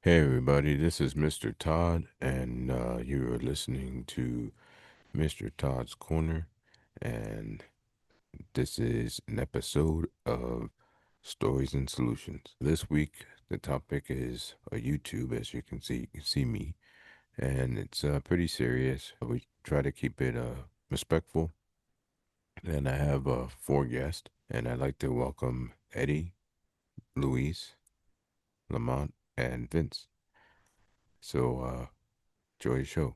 Hey everybody, this is Mr. Todd, and you are listening to Mr. Todd's Corner, and this is an episode of Stories and Solutions. This week, the topic is YouTube, as you can see me, and it's pretty serious. We try to keep it respectful, and I have four guests, and I'd like to welcome Eddie, Luis, Lamont, and Vince. So, enjoy the show.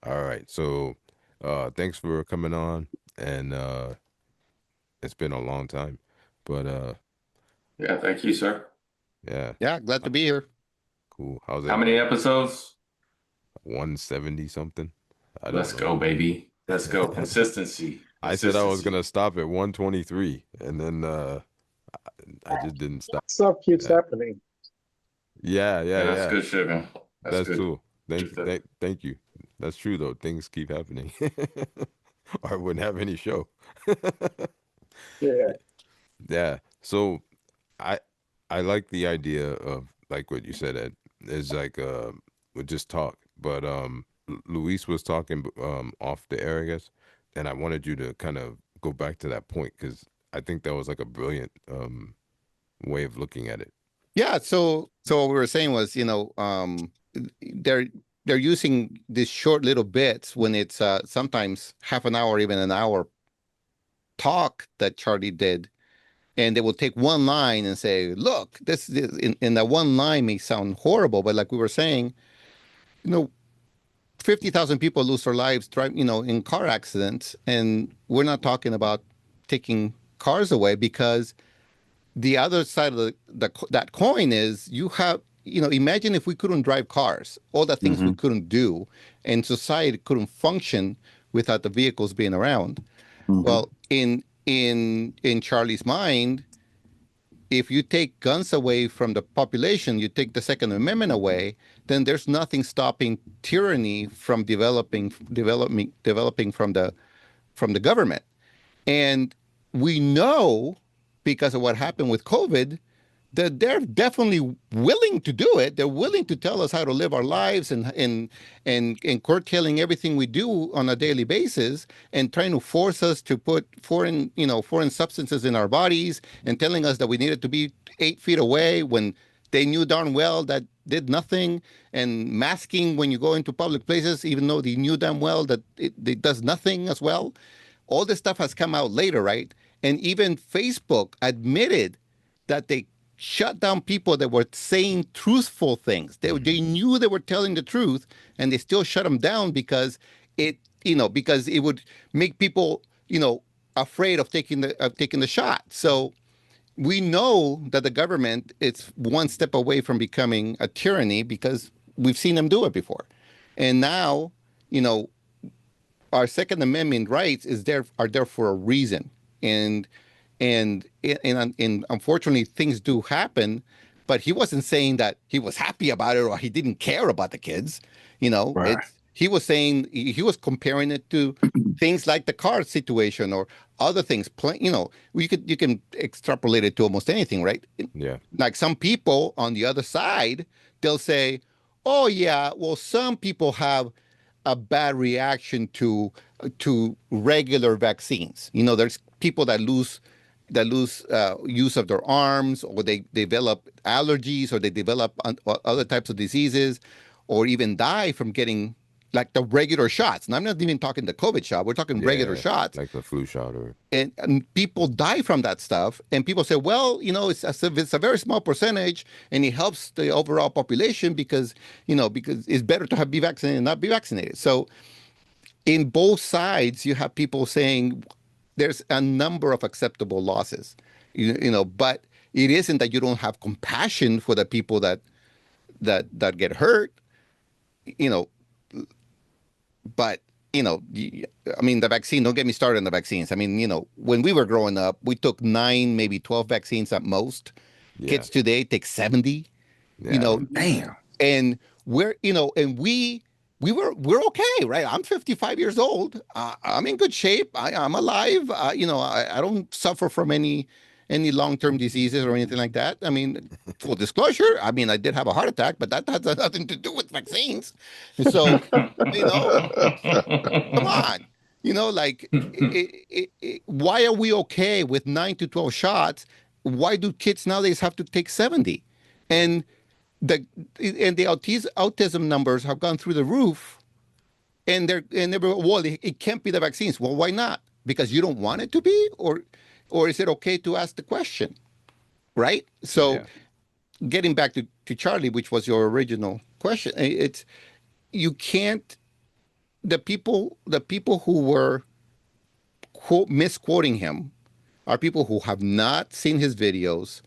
All right. So, thanks for coming on, and it's been a long time, but Yeah, thank you, sir. yeah, Yeah, glad uh, to be here. cool. How's How many everybody? episodes? 170 something? I don't Let's know. go, baby. Let's go. Consistency. I said I was Consistency. gonna stop at 123, and then I just didn't stop. Stuff keeps Yeah, happening. yeah, yeah, Yeah, that's yeah. good shit, man. That's That's good. cool. Thank you. That's true though. Things keep happening, or I wouldn't have any show. Yeah. Yeah. So I I like the idea of like what you said, Ed, is like we just talk. But Luis was talking off the air, I guess, and I wanted you to kind of go back to that point because I think that was like a brilliant way of looking at it. Yeah, so what we were saying was, they're they're using these short little bits when it's sometimes half an hour, even an hour talk that Charlie did, and they will take one line and say, "Look, this is," in that one line may sound horrible, but like we were saying, you know, 50,000 people lose their lives in car accidents, and we're not talking about taking cars away because the other side of that coin is you have, imagine if we couldn't drive cars, all the things we Mm-hmm. couldn't do, and society couldn't function without the vehicles being around. Mm-hmm. Well, in Charlie's mind, if you take guns away from the population, you take the Second Amendment away, then there's nothing stopping tyranny from developing from the government. And we know because of what happened with COVID that they're definitely willing to do it. They're willing to tell us how to live our lives and curtailing everything we do on a daily basis and trying to force us to put foreign substances in our bodies and telling us that we needed to be 8 feet away when they knew darn well that did nothing, and masking when you go into public places, even though they knew damn well that it does nothing as well. All this stuff has come out later, right? And even Facebook admitted that they shut down people that were saying truthful things. They Hmm. knew they were telling the truth, and they still shut them down because because it would make people, afraid of taking the shot. So we know that the government is one step away from becoming a tyranny because we've seen them do it before. And now, you know, our Second Amendment rights are there for a reason, and and unfortunately things do happen, but he wasn't saying that he was happy about it or he didn't care about the kids. Right. It's he was saying he was comparing it to things like the car situation or other things. You can extrapolate it to almost anything, right? Yeah. Like some people on the other side, they'll say, "Oh yeah, well some people have a bad reaction to regular vaccines. There's people that lose use of their arms, or they develop allergies, or they develop other types of diseases, or even die from getting like the regular shots. And I'm not even talking the COVID shot. We're talking regular Yeah. shots, Like the flu shot or and people die from that stuff. And people say, well, it's a very small percentage, and it helps the overall population because it's better to be vaccinated and not be vaccinated. So in both sides, you have people saying there's a number of acceptable losses, but it isn't that you don't have compassion for the people that get hurt, you know, but I mean, the vaccine, don't get me started on the vaccines. I mean, when we were growing up, we took 9, maybe 12 vaccines at most. yeah. Kids today take 70, you Yeah. know, Damn. and we're okay, right? I'm 55 years old. I'm in good shape. I'm alive. I don't suffer from any long-term diseases or anything like that. I mean, full disclosure, I mean, I did have a heart attack, but that has nothing to do with vaccines. And so, you know, come on, like, why are we okay with 9 to 12 shots? Why do kids nowadays have to take 70? And the autism numbers have gone through the roof, and well, it can't be the vaccines. Well, why not? Because you don't want it to be, or is it okay to ask the question, right? So, getting back to Charlie, which was your original question, it's you can't. The people who were misquoting him are people who have not seen his videos.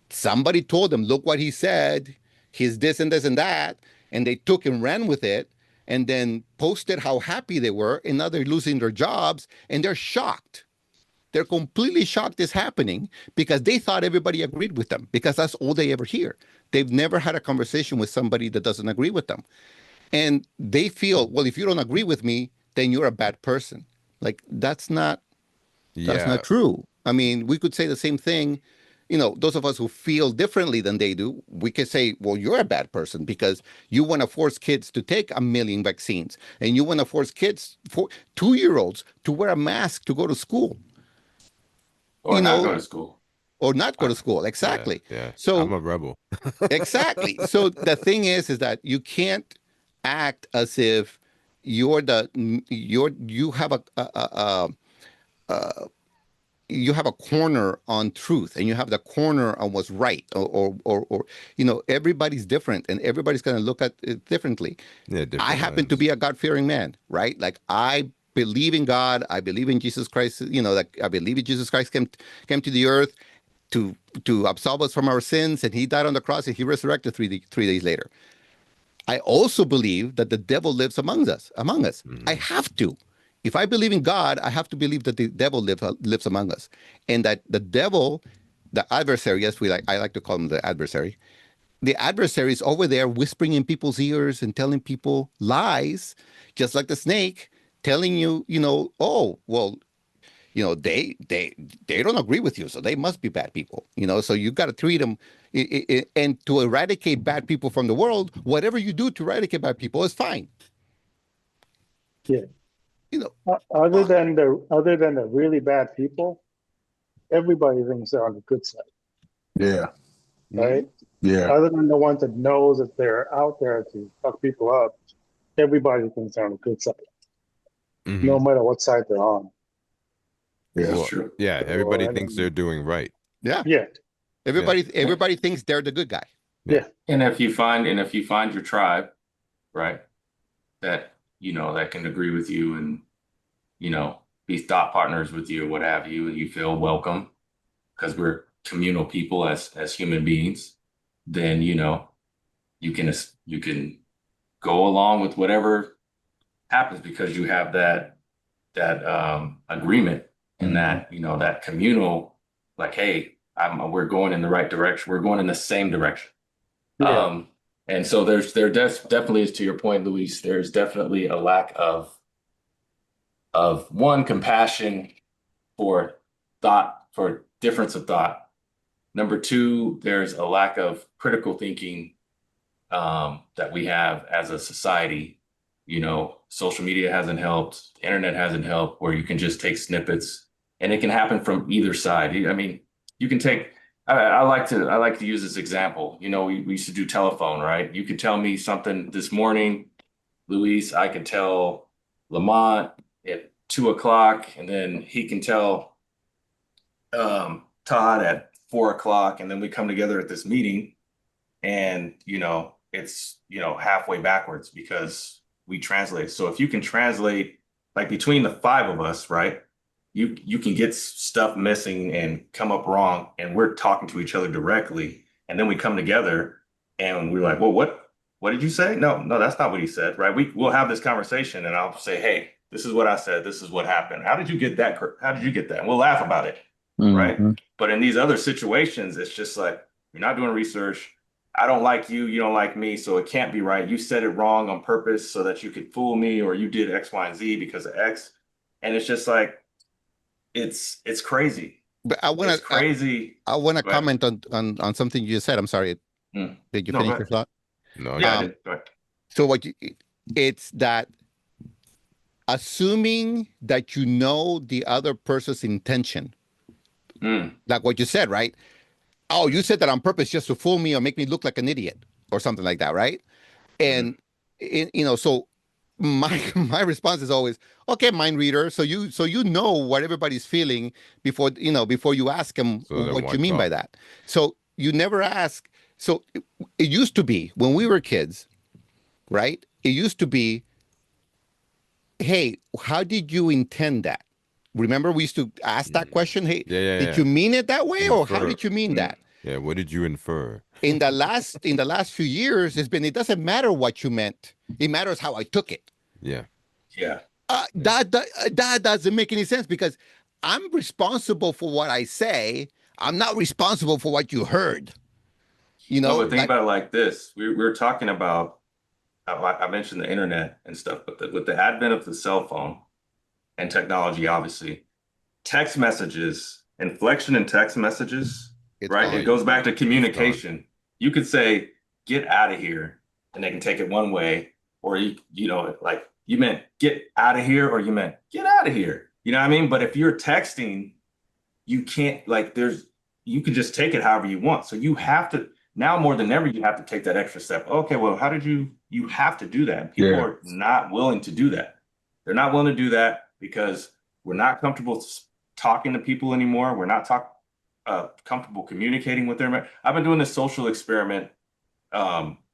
Somebody told them, look what he said. He's this and this and that. And they took and ran with it and then posted how happy they were. And now they're losing their jobs and they're shocked. They're completely shocked it's happening because they thought everybody agreed with them, because that's all they ever hear. They've never had a conversation with somebody that doesn't agree with them. And they feel, well, if you don't agree with me, then you're a bad person. Like, that's not true. I mean, we could say the same thing. Those of us who feel differently than they do, we could say, well, you're a bad person because you want to force kids to take 1 million vaccines, and you want to force kids, for 2-year-olds, to wear a mask to go to school. Or not go to school. Or not go to school. Exactly. Yeah. So I'm a rebel. exactly. So the thing is that you can't act as if you have you have a corner on truth, and you have the corner on what's right, or everybody's different, and everybody's going to look at it differently. Yeah, I happen to be a God-fearing man, right? Like, I believe in God. I believe in Jesus Christ. Like, I believe in Jesus Christ came to the earth to absolve us from our sins, and he died on the cross, and he resurrected 3 days later. I also believe that the devil lives among us. I have to. If I believe in God, I have to believe that the devil lives among us, and that the devil, the adversary, I like to call him the adversary. The adversary is over there whispering in people's ears and telling people lies, just like the snake, telling you, oh, well, they don't agree with you, so they must be bad people. So you got to treat them, and to eradicate bad people from the world, whatever you do to eradicate bad people is fine. Yeah. Other than the really bad people, everybody thinks they're on the good side. Yeah. Right? Yeah. Other than the ones that knows that they're out there to fuck people up, everybody thinks they're on the good side. No matter what side they're on. Yeah, that's true. Yeah, everybody thinks they're doing right. Yeah. Yeah. Everybody thinks they're the good guy. Yeah. And if you find your tribe, right, that that can agree with you and be thought partners with you or what have you, and you feel welcome because we're communal people as human beings, then you can go along with whatever happens because you have that agreement and that that communal, like, hey, we're going in the right direction, we're going in the same direction. Yeah. And so there definitely is, to your point, Luis, there's definitely a lack of one, compassion for thought, for difference of thought. Number two, there's a lack of critical thinking that we have as a society. Social media hasn't helped, the internet hasn't helped, where you can just take snippets, and it can happen from either side. I mean, you can take. I like to use this example. We used to do telephone, right? You could tell me something this morning, Luis. I could tell Lamont at 2:00, and then he can tell Todd at 4:00, and then we come together at this meeting, and it's halfway backwards because we translate. So if you can translate, like, between the 5 of us, right? You can get stuff missing and come up wrong, and we're talking to each other directly, and then we come together and we're like, well, what did you say? No, that's not what he said, right? We'll have this conversation, and I'll say, hey, this is what I said, this is what happened. How did you get that? And we'll laugh about it, right? But in these other situations, it's just like, you're not doing research. I don't like you, you don't like me, so it can't be right. You said it wrong on purpose so that you could fool me, or you did X, Y, and Z because of X. And it's just like, it's crazy. But It's crazy. I want to Go ahead. comment on something you just said. I'm sorry. Mm. Did you No, go finish your ahead. thought? No, Yeah, I you Um, did. Go ahead. so it's that assuming that you know the other person's intention, Mm. like what you said, right? Oh, you said that on purpose just to fool me or make me look like an idiot or something like that, right? Mm-hmm. And so my my response is always, okay, mind reader. So you know what everybody's feeling before you ask them so then what why you mean by talk? that. So you never ask. So it used to be when we were kids, right? It used to be, hey, how did you intend that? Remember, we used to ask that Mm. question. Hey, Yeah, yeah, did yeah. you mean it that way, or how Infer. did you mean Mm. that? Yeah, what did you infer? In the last few years, it's been, it doesn't matter what you meant. It matters how I took it. Yeah, Yeah. yeah. That doesn't make any sense because I'm responsible for what I say. I'm not responsible for what you heard. No, but think Like, about it like this. We were talking about, I mentioned the internet and stuff, but with the advent of the cell phone and technology, obviously, text messages, inflection in text messages, it's right? Yeah, It gone. goes back to it's gone. communication. You could say, get out of here, and they can take it one way, or like you meant get out of here, or you meant get out of here. You know what I mean? But if you're texting, you can't like you can just take it however you want. So you have to now more than ever, you have to take that extra step. Okay, well, how did you have to do that? People Yeah. are not willing to do that. They're not willing to do that because we're not comfortable talking to people anymore. We're not comfortable communicating with them. I've been doing this social experiment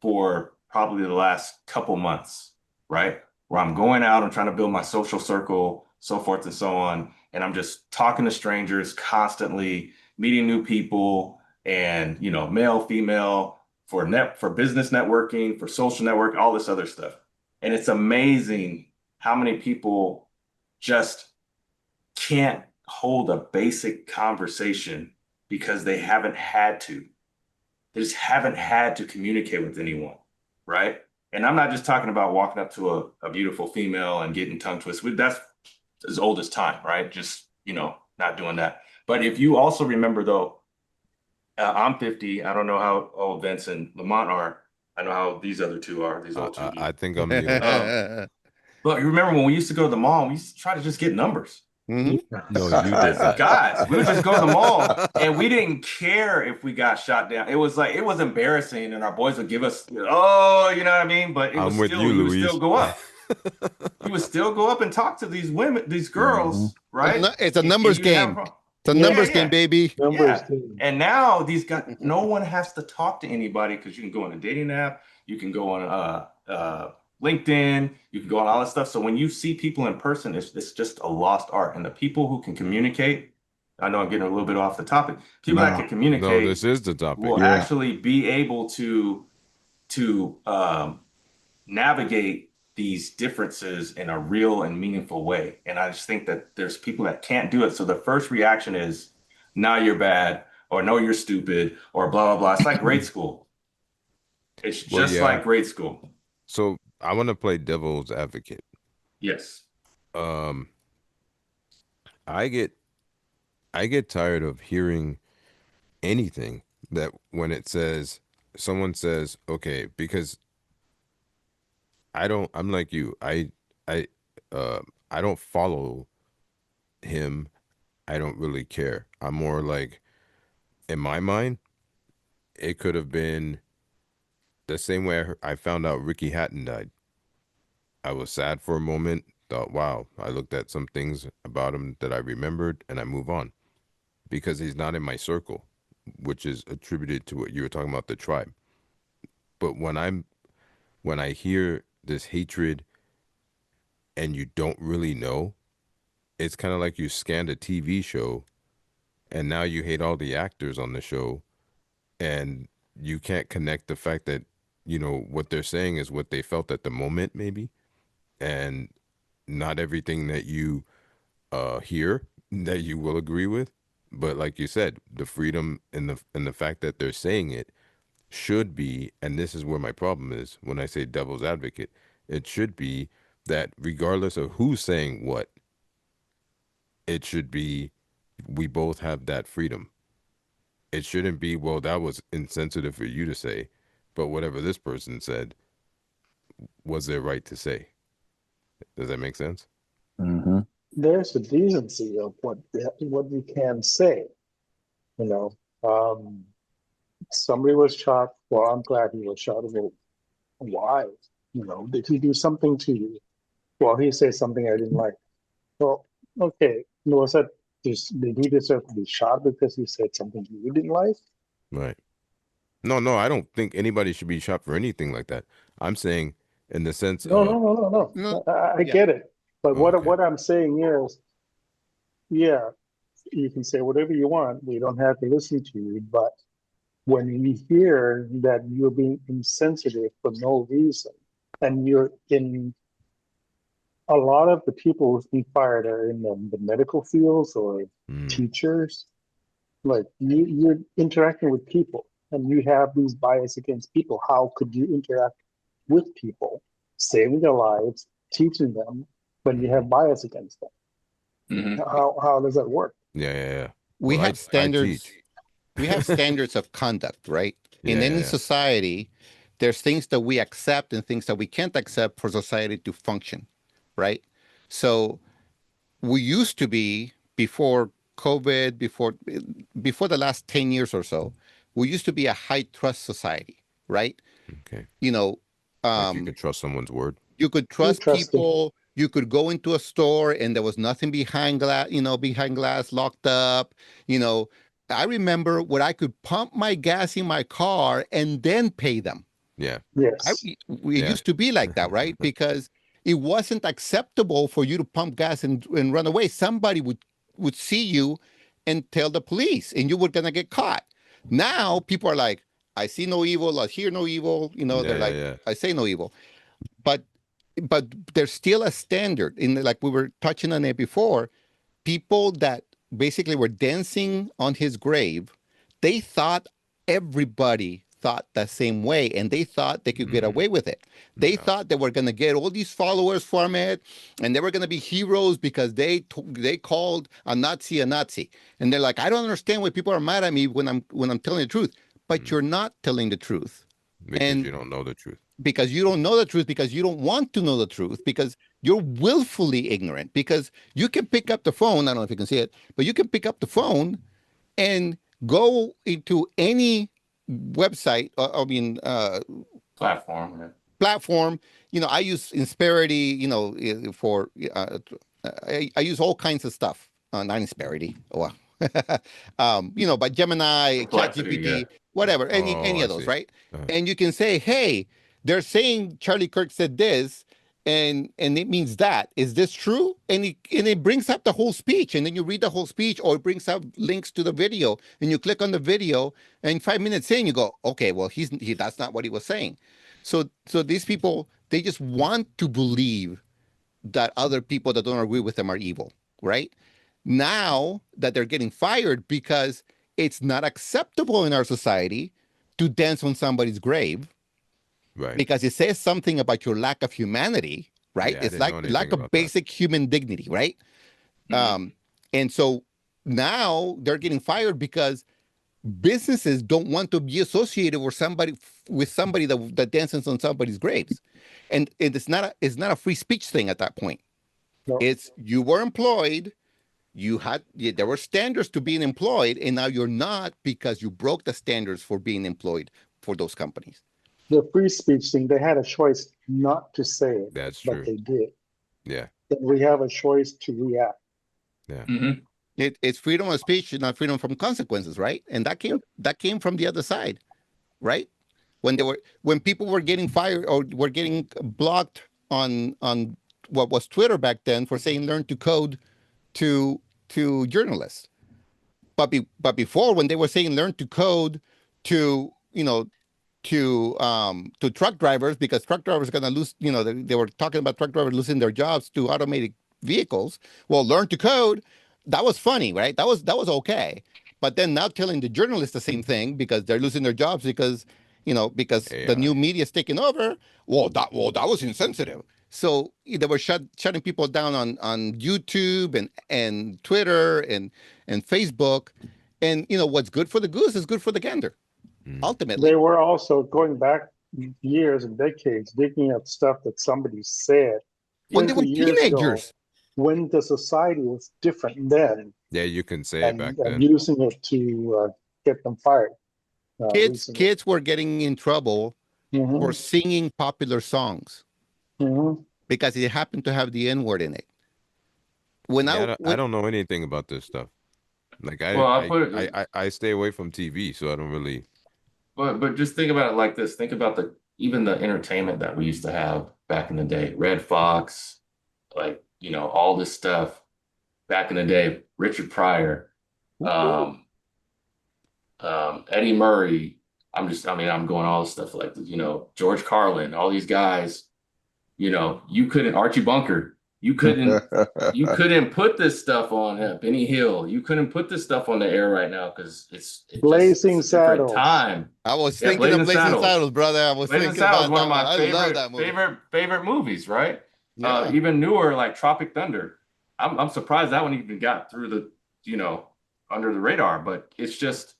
for probably the last couple months, right? Where I'm going out, I'm trying to build my social circle, so forth and so on. And I'm just talking to strangers constantly, meeting new people, and male, female, for business networking, for social network, all this other stuff. And it's amazing how many people just can't hold a basic conversation because they haven't had to. They just haven't had to communicate with anyone, right? And I'm not just talking about walking up to a beautiful female and getting tongue twisted. That's as old as time, right? Just, not doing that. But if you also remember, though, I'm 50. I don't know how old Vince and Lamont are. I know how these other two are, these I, old two I, I dudes. think I'm the oldest. But you remember when we used to go to the mall, we used to try to just get numbers. Mhm. No, you did As that. guys, we would just go to the mall and we didn't care if we got shot down. It was like it was embarrassing, and our boys would give us, oh, you know what I mean? But it was I'm with still, you, you would still Luis. go up. You would still go up and talk to these women, these Mhm. girls, right? It's a And numbers you didn't have a game. problem. It's a Yeah, numbers yeah, game, baby. Numbers yeah. too. And now these guys, no one has to talk to anybody because you can go on a dating app, you can go on LinkedIn, you can go on all this stuff. So when you see people in person, it's just a lost art. And the people who can communicate, I know I'm getting a little bit off the topic. People that No. can No, this communicate is the topic. will Yeah. actually be able to navigate these differences in a real and meaningful way. And I just think that there's people that can't do it. So the first reaction is, "Nah, you're bad," or "No, you're stupid," or blah blah blah. It's like grade school. It's Well, just yeah. like grade school. So I want to play devil's advocate. Yes. Um, I get I get tired of hearing anything that when someone says, okay, because I'm like you. I uh I don't follow him. I don't really care. I'm more like, in my mind, it could have been the same way I found out Ricky Hatton died. I was sad for a moment, thought, wow, I looked at some things about him that I remembered, and I move on because he's not in my circle, which is attributed to what you were talking about, the tribe. But when I hear this hatred and you don't really know, it's kind of like you scanned a TV show and now you hate all the actors on the show and you can't connect the fact that, what they're saying is what they felt at the moment, maybe. And not everything that you hear that you will agree with. But like you said, the freedom and the fact that they're saying it should be, and this is where my problem is when I say devil's advocate, it should be that regardless of who's saying what, it should be we both have that freedom. It shouldn't be, well, that was insensitive for you to say, but whatever this person said was their right to say. Does that make sense? Mm-hmm. There's a decency of what you can say. You know, somebody was shot. Well, I'm glad he was shot. Well, why? You know, did he do something to you? Well, he said something I didn't like. Well, okay. Was that did he deserve to be shot because he said something you didn't like? Right. No, I don't think anybody should be shot for anything like that. I'm saying in the sense No, of, no, no, no, no. No, I yeah. get it. But oh, okay. what I'm saying is, yeah, you can say whatever you want. We don't have to listen to you. But when we hear that you're being insensitive for no reason, and you're in a lot of the people who's been fired are in the medical fields or teachers. Like you're interacting with people and you have these bias against people. How could you interact with people, saving their lives, teaching them, when you have bias against them? Mhm. How does that work? Yeah. We Well, have I standards. teach. We have standards of conduct, right? In Yeah, any yeah. society, there's things that we accept and things that we can't accept for society to function, right? So we used to be, before COVID, before the last 10 years or so, we used to be a high trust society, right? Okay. You know, Like you can trust someone's word. you could You trust trust them. people. You could go into a store and there was nothing behind glass, behind glass, locked up. You know, I remember when I could pump my gas in my car and then pay them. Yeah. Yes. It Yeah. used to be like that, right? Because it wasn't acceptable for you to pump gas and run away. Somebody would see you and tell the police, and you were gonna get caught. Now people are like, I see no evil, I hear no evil. They're like, Yeah. I say no evil. But there's still a standard like we were touching on it before. People that basically were dancing on his grave, they thought everybody thought the same way and they thought they could get away with it. They thought they were going to get all these followers from it and they were going to be heroes because they called a Nazi a Nazi. And they're like, I don't understand why people are mad at me when I'm telling the truth. But you're not telling the truth. Because And you don't know the truth. because you don't know the truth, because you don't want to know the truth, because you're willfully ignorant, because you can pick up the phone. I don't know if you can see it, but you can pick up the phone and go into any website, Platform. Yeah. platform. I use Insperity, for, I use all kinds of stuff. Not Insperity. Well, but Gemini, Complexity, yeah. ChatGPT, whatever, any I of those, see. right? And you can say, hey, they're saying Charlie Kirk said this, and it means that. Is this true? And it brings up the whole speech, and then you read the whole speech, or it brings up links to the video, and you click on the video, and 5 minutes in, you go, okay, well, that's not what he was saying. So these people, they just want to believe that other people that don't agree with them are evil, right? Now that they're getting fired because it's not acceptable in our society to dance on somebody's grave, Right. because it says something about your lack of humanity, right? Yeah, I It's didn't know like lack anything of about that. basic human dignity, right? And so now they're getting fired because businesses don't want to be associated with somebody that dances on somebody's graves, and it's not a free speech thing at that point. No. It's, you were employed, there were standards to being employed, and now you're not because you broke the standards for being employed for those companies. The free speech thing, they had a choice not to say it, That's but true. they did. Yeah. Then we have a choice to react. Yeah. Mhm. It's freedom of speech, not freedom from consequences, right? And that came from the other side, right? When people were getting fired or were getting blocked on what was Twitter back then for saying learn to code to journalists. But before, when they were saying learn to code to to truck drivers, because truck drivers are going to lose, they were talking about truck drivers losing their jobs to automated vehicles. Well, learn to code, that was funny, right? That was okay. But then now telling the journalists the same thing because they're losing their jobs because the AI. new media is taking over. Well, that was insensitive. So they were shutting people down on YouTube and Twitter and Facebook. And what's good for the goose is good for the gander, Mm. They ultimately. were also going back years and decades, digging up stuff that somebody said When they 20 were years ago, teenagers, when the society was different then, Yeah, you can say it back and then. using it to get them fired recently. kids were getting in trouble for Hmm. singing popular songs Hmm. because it happened to have the N word in it. When Yeah, I I when don't know anything about this stuff. Like Well, I put it, I stay away from TV, so I don't really. but just think about it like this. Think about the even the entertainment that we used to have back in the day. Red Fox, like, all this stuff back in the day. Richard Pryor, um, Eddie Murray. I'm going all this stuff like, George Carlin, all these guys. You couldn't Archie Bunker. You couldn't put this stuff on Benny Hill. You couldn't put this stuff on the air right now because it's Blazing a different Saddles. time. I was Yeah, thinking of Blazing Blazing Saddles. Saddles, brother. I was Blazing thinking Saddles, about one of that one. my I love that movie. favorite movies, right? Yeah. Even newer like Tropic Thunder. I'm surprised that one even got through you know, under the radar, but it's just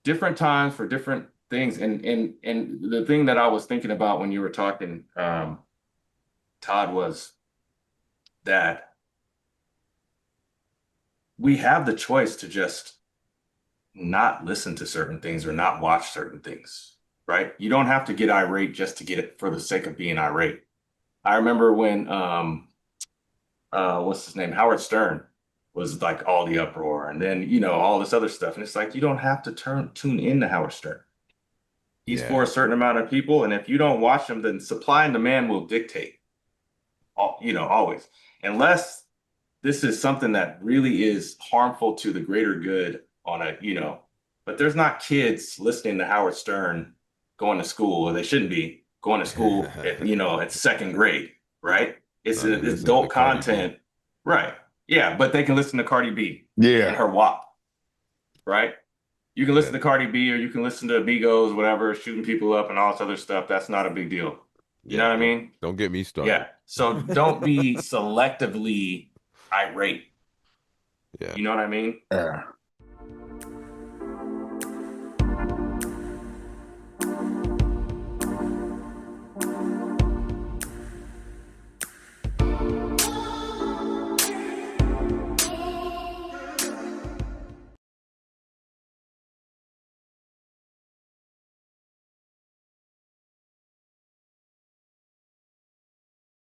different times for different things. And the thing that I was thinking about when you were talking, Todd, was that we have the choice to just not listen to certain things or not watch certain things, right? You don't have to get irate just to get it for the sake of being irate. I remember when what's his name? Howard Stern was like all the uproar, and then all this other stuff. And it's like you don't have to tune in to Howard Stern. He's for Yeah, a certain amount of people, and if you don't watch him, then supply and demand will dictate. Always, unless this is something that really is harmful to the greater good on but there's not kids listening to Howard Stern going to school, or they shouldn't be going to school at second grade, right? It's no, they it's listen to adult Cardi B. content, right? Yeah, but they can listen to Cardi B and Yeah. her WAP, right? You can listen Yeah, to Cardi B, or you can listen to Migos, whatever, shooting people up and all this other stuff. That's not a big deal. You know yeah. what I mean? Don't get me started. Yeah. So don't be selectively irate. Yeah, You know what I mean? Yeah.